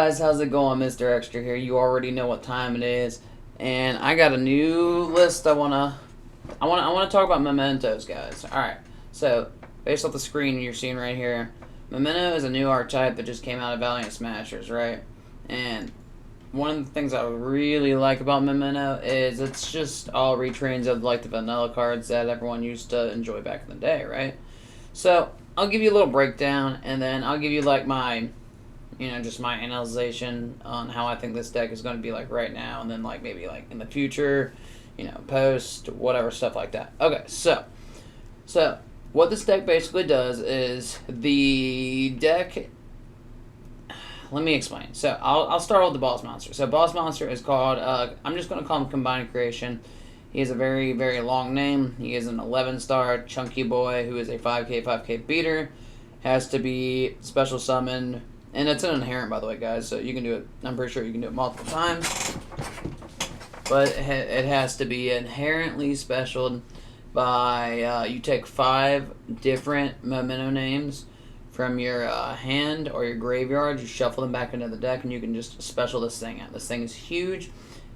guys, how's it going? Mr. Extra here. You already know what time it is, and I got a new list. I wanna talk about mementos, guys. All right. So based off the screen you're seeing right here, memento is a new archetype that just came out of Valiant Smashers, right? And one of the things I really like about memento is it's just all retrains of like the vanilla cards that everyone used to enjoy back in the day, right? So I'll give you a little breakdown, and then I'll give you like my just my analyzation on how I think this deck is going to be like right now, and then like maybe like in the future, post, whatever, stuff like that. Okay, so what this deck basically does is the deck. Let me explain. So I'll start with the boss monster. So boss monster is called. I'm just going to call him Combined Creation. He has a very, very long name. He is an 11-star chunky boy who is a 5k beater. Has to be special summoned. And it's an inherent, by the way, guys, so you can do it. I'm pretty sure you can do it multiple times. But it has to be inherently special by, you take 5 different memento names from your hand or your graveyard. You shuffle them back into the deck, and you can just special this thing out. This thing is huge.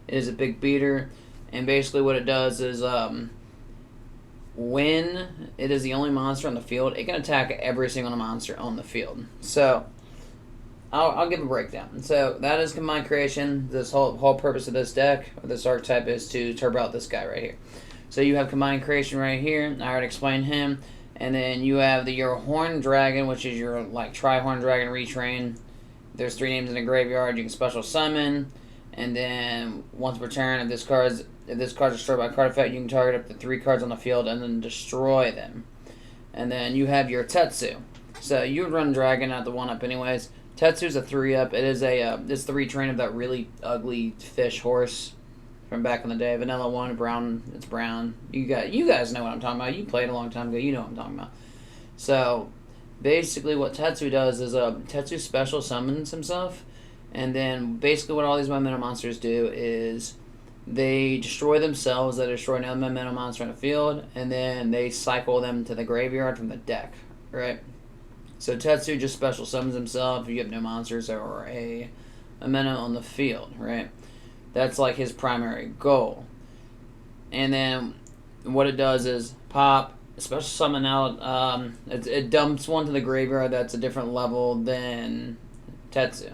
It is a big beater. And basically what it does is, when it is the only monster on the field, it can attack every single monster on the field. So I'll give a breakdown. So that is Combined Creation. This whole purpose of this deck, or this archetype, is to turbo out this guy right here. So you have Combined Creation right here. I already explained him. And then you have your Horned Dragon, which is your like Tri-Horned Dragon retrain. There's 3 names in the graveyard. You can special summon. And then once per turn, if this card is destroyed by a card effect, you can target up to 3 cards on the field and then destroy them. And then you have your Tetsu. So you would run Dragon at the 1-up anyways. Tetsu's a 3-up. It is it's the retrain of that really ugly fish horse from back in the day. Vanilla 1, brown. It's brown. You guys know what I'm talking about. You played a long time ago. You know what I'm talking about. So basically, what Tetsu does is Tetsu special summons himself, and then basically what all these memento monsters do is they destroy themselves. They destroy another memento monster on the field, and then they cycle them to the graveyard from the deck. Right. So Tetsu just special summons himself if you have no monsters or a memento on the field, right? That's like his primary goal. And then what it does is pop, special summon out, it dumps one to the graveyard that's a different level than Tetsu,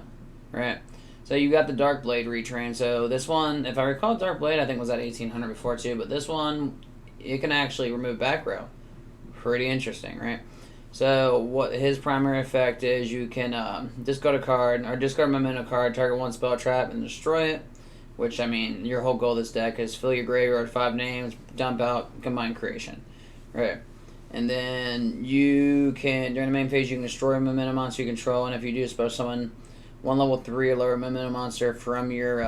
right? So you got the Dark Blade retrain. So this one, if I recall, Dark Blade I think was at 1800 before too, but this one, it can actually remove back row. Pretty interesting, right? So what his primary effect is, you can discard a card or discard a memento card, target 1 spell trap, and destroy it. Which, I mean, your whole goal of this deck is fill your graveyard 5 names, dump out Combined Creation, right? And then you can, during the main phase, you can destroy a memento monster you control, and if you do, special summon 1 level 3 or lower memento monster from your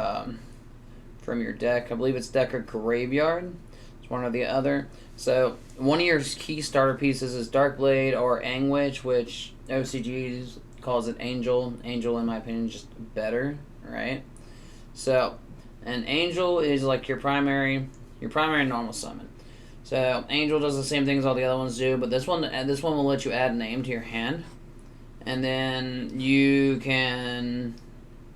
deck. I believe it's deck or graveyard. It's one or the other. So one of your key starter pieces is Dark Blade or Anguish, which OCG calls it Angel. Angel, in my opinion, is just better, right? So an Angel is like your primary normal summon. So Angel does the same thing as all the other ones do, but this one will let you add a name to your hand, and then you can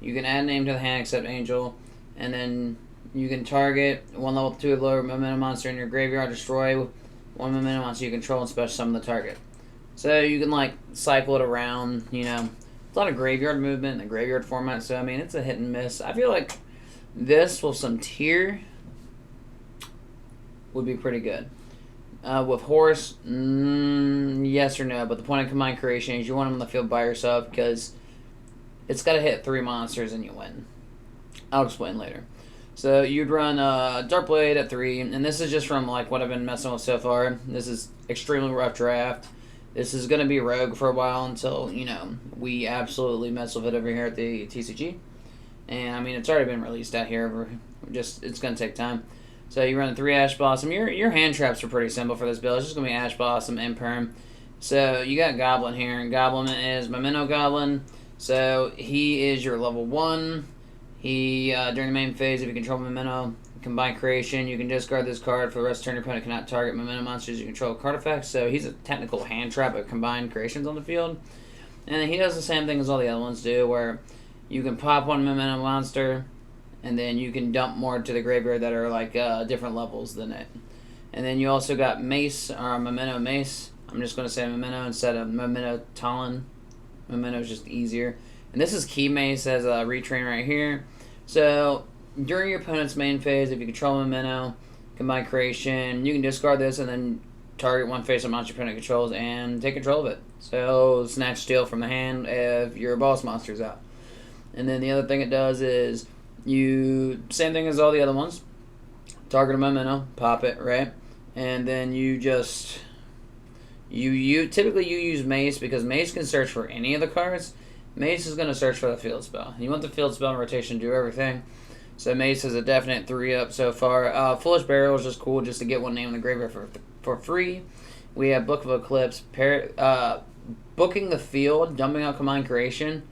add a name to the hand except Angel, and then you can target 1 level 2 or lower memento monster in your graveyard, destroy 1 memento monster you control, and special summon the target. So you can like cycle it around, a lot of graveyard movement in the graveyard format, so I mean it's a hit and miss. I feel like this with some tier would be pretty good. With Horse, yes or no, but the point of Combined Creation is you want him on the field by yourself because it's got to hit 3 monsters and you win. I'll explain later. So you'd run Dark Blade at 3, and this is just from like what I've been messing with so far. This is extremely rough draft. This is going to be Rogue for a while until, we absolutely mess with it over here at the TCG. And, I mean, it's already been released out here. It's going to take time. So you run 3 Ash Blossom. Your hand traps are pretty simple for this build. It's just going to be Ash Blossom, Imperm. So you got Goblin here. And Goblin is Memento Goblin. So he is your level 1. He, during the main phase, if you control Memento, Combined Creation, you can discard this card for the rest of the turn. Your opponent cannot target Memento monsters you control card effects. So he's a technical hand trap of Combined Creations on the field. And he does the same thing as all the other ones do, where You can pop one Memento monster, and then you can dump more to the graveyard that are like different levels than it. And then you also got Mace, or Memento Mace. I'm just going to say Memento instead of Memento Talon. Memento is just easier. And this is Key Mace as a retrain right here. So during your opponent's main phase, if you control Memento, combine creation, you can discard this and then target one face of monster your opponent controls and take control of it. So snatch steal from the hand if your boss monster's out. And then the other thing it does is you, same thing as all the other ones, target a Memento, pop it, right? And then you just, typically you use Mace because Mace can search for any of the cards. Mace is going to search for the field spell. You want the field spell and rotation to do everything. So Mace is a definite 3-up so far. Foolish Burial is just cool just to get one name in the graveyard for free. We have Book of Eclipse. Booking the field, dumping out Combine Creation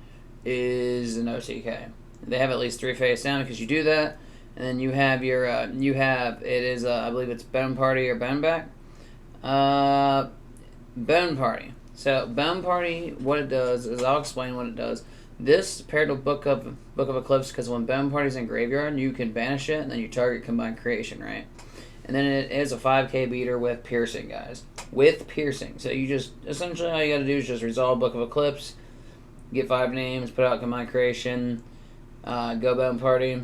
is an OTK. They have at least 3 face down because you do that. And then you have your, I believe it's Bone Party or Bone Back. Bone Party. So Bone Party, what it does is, I'll explain what it does. This paired with Book of Eclipse, because when Bone Party's in graveyard, you can banish it, and then you target Combine Creation, right? And then it is a 5k beater with Piercing, guys. With Piercing. So you just, essentially all you gotta do is just resolve Book of Eclipse, get 5 names, put out Combine Creation, go Bone Party,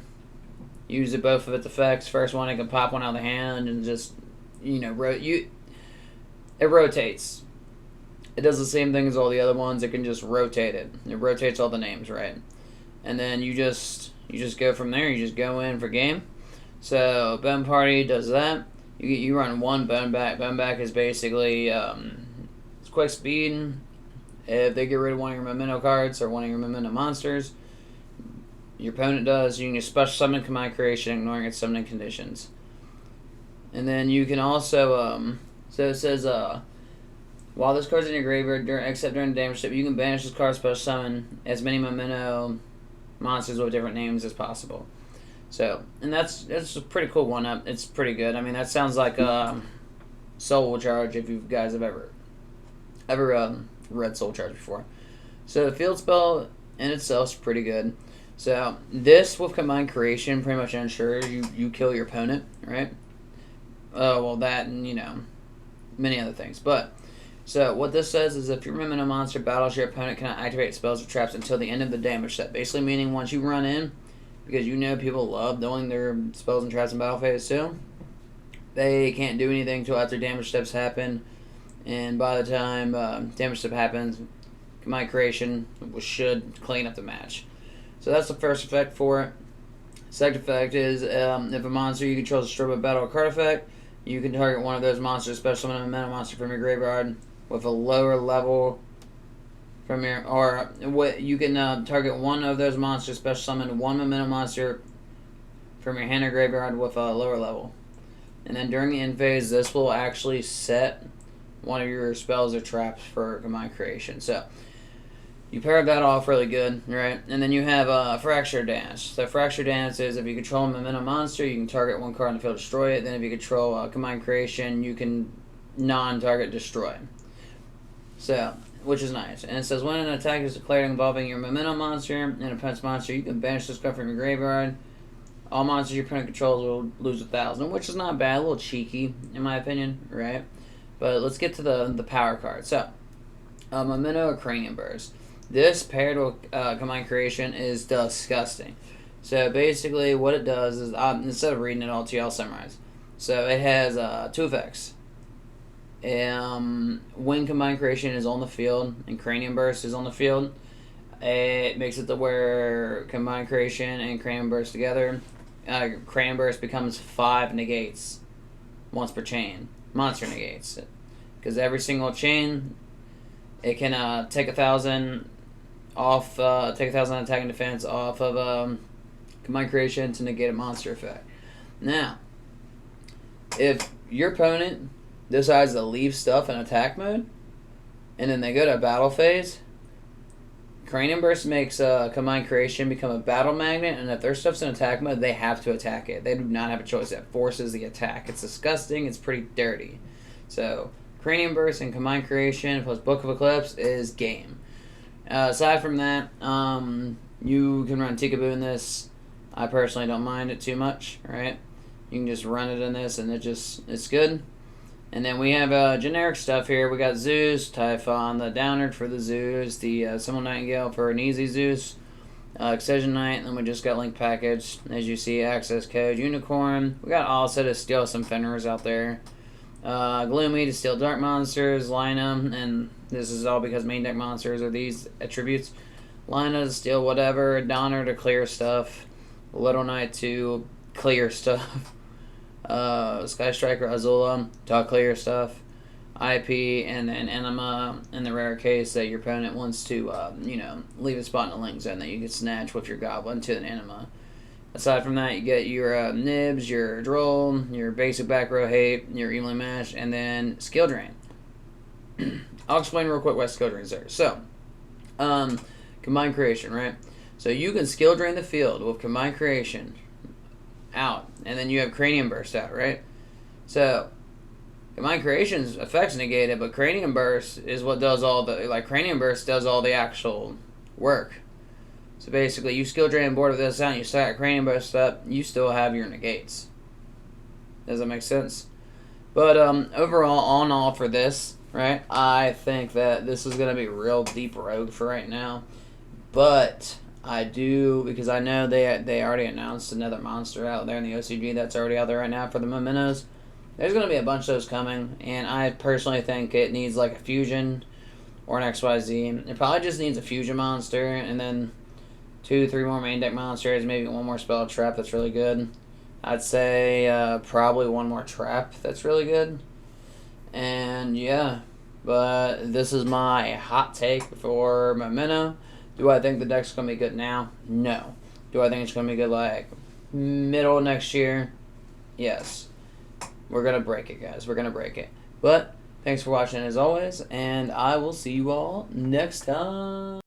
use both of its effects. First one, it can pop one out of the hand and just, it rotates. It does the same thing as all the other ones. It can just rotate it. It rotates all the names, right? And then you just go from there. You just go in for game. So Bone Party does that. You run one Bone Back. Bone Back is basically it's quick speed. If they get rid of one of your Memento cards or one of your Memento monsters, your opponent does. You can just special summon Combine Creation, ignoring its summoning conditions. And then you can also so it says while this card's in your graveyard, except during the damage step, you can banish this card, special summon as many Memento monsters with different names as possible. So, and that's a pretty cool one-up. It's pretty good. I mean, that sounds like Soul Charge if you guys have ever read Soul Charge before. So the field spell in itself is pretty good. So this with Combine Creation pretty much ensures you kill your opponent, right? Well, that and many other things, but. So what this says is if your Memento monster battles, your opponent cannot activate spells or traps until the end of the damage step. Basically meaning once you run in, because people love doing their spells and traps in battle phase too, they can't do anything until after damage steps happen. And by the time damage step happens, Combine Creation should clean up the match. So that's the first effect for it. Second effect is if a monster you control is destroyed by battle or card effect, you can target one of those monsters, special summon a Memento monster from your graveyard with a lower level from your, or what you can target one of those monsters, special summon one Memento monster from your hand or graveyard with a lower level. And then during the end phase, this will actually set one of your spells or traps for Combine Creation. So you pair that off really good, right? And then you have Fracture Dance. So Fracture Dance is if you control a Memento monster, you can target one card on the field, destroy it. Then if you control Combine Creation, you can non-target destroy. So, which is nice. And it says when an attack is declared involving your Memento monster and a opponent's monster, you can banish this card from your graveyard. All monsters your opponent controls will lose 1,000, which is not bad. A little cheeky, in my opinion, right? But let's get to the power card. So, Memento Cranium Burst. This paired with Combine Creation is disgusting. So basically what it does is, instead of reading it all to you, I'll summarize. So it has 2 effects. When Combine Creation is on the field and Cranium Burst is on the field, it makes it to where Combine Creation and Cranium Burst together, Cranium Burst becomes 5 negates once per chain. Monster negates. Because every single chain, it can take 1,000 off, take 1,000 attack and defense off of Combine Creation to negate a monster effect. Now, if your opponent decides to leave stuff in attack mode, and then they go to battle phase, Cranium Burst makes Combine Creation become a battle magnet, and if their stuff's in attack mode, they have to attack it. They do not have a choice. It forces the attack. It's disgusting. It's pretty dirty. So, Cranium Burst and Combine Creation plus Book of Eclipse is game. Aside from that, You can run Tikaboo in this. I personally don't mind it too much, right? You can just run it in this, and it's good. And then we have generic stuff here. We got Zeus, Typhon, the Downard for the Zeus, the Symbol Nightingale for an easy Zeus, Excision Knight, and then we just got Link Package. As you see, Access Code, Unicorn. We got also to steal some Fenrir's out there. Gloomy to steal Dark Monsters, Lina, and this is all because main deck monsters are these attributes. Lina to steal whatever, Donner to clear stuff, Little Knight to clear stuff. Sky Striker Azula to clear stuff, IP, and then Enema in the rare case that your opponent wants to, leave a spot in the link zone that you can snatch with your Goblin to an Enema. Aside from that, you get your Nibs, your Droll, your basic back row hate, your evenly matched, and then Skill Drain. I'll explain real quick what Skill Drain is there. So, Combined Creation, right? So you can Skill Drain the field with Combined Creation out, and then you have Cranium Burst out, right? So Combined Creation's effects negated, but Cranium Burst is what does all the Cranium Burst does all the actual work. So basically, you Skill Drain board with this out, and you start Cranium Burst up, you still have your negates. Does that make sense? But overall, all in all, for this, right? I think that this is gonna be real deep rogue for right now, but I do, because I know they already announced another monster out there in the OCG that's already out there right now for the Mementos. There's going to be a bunch of those coming, and I personally think it needs like a fusion or an XYZ. It probably just needs a fusion monster, and then 2-3 more main deck monsters, maybe one more spell trap that's really good. I'd say probably one more trap that's really good. And yeah, but this is my hot take for Memento. Do I think the deck's going to be good now? No. Do I think it's going to be good like middle of next year? Yes. We're going to break it, guys. We're going to break it. But thanks for watching as always, and I will see you all next time.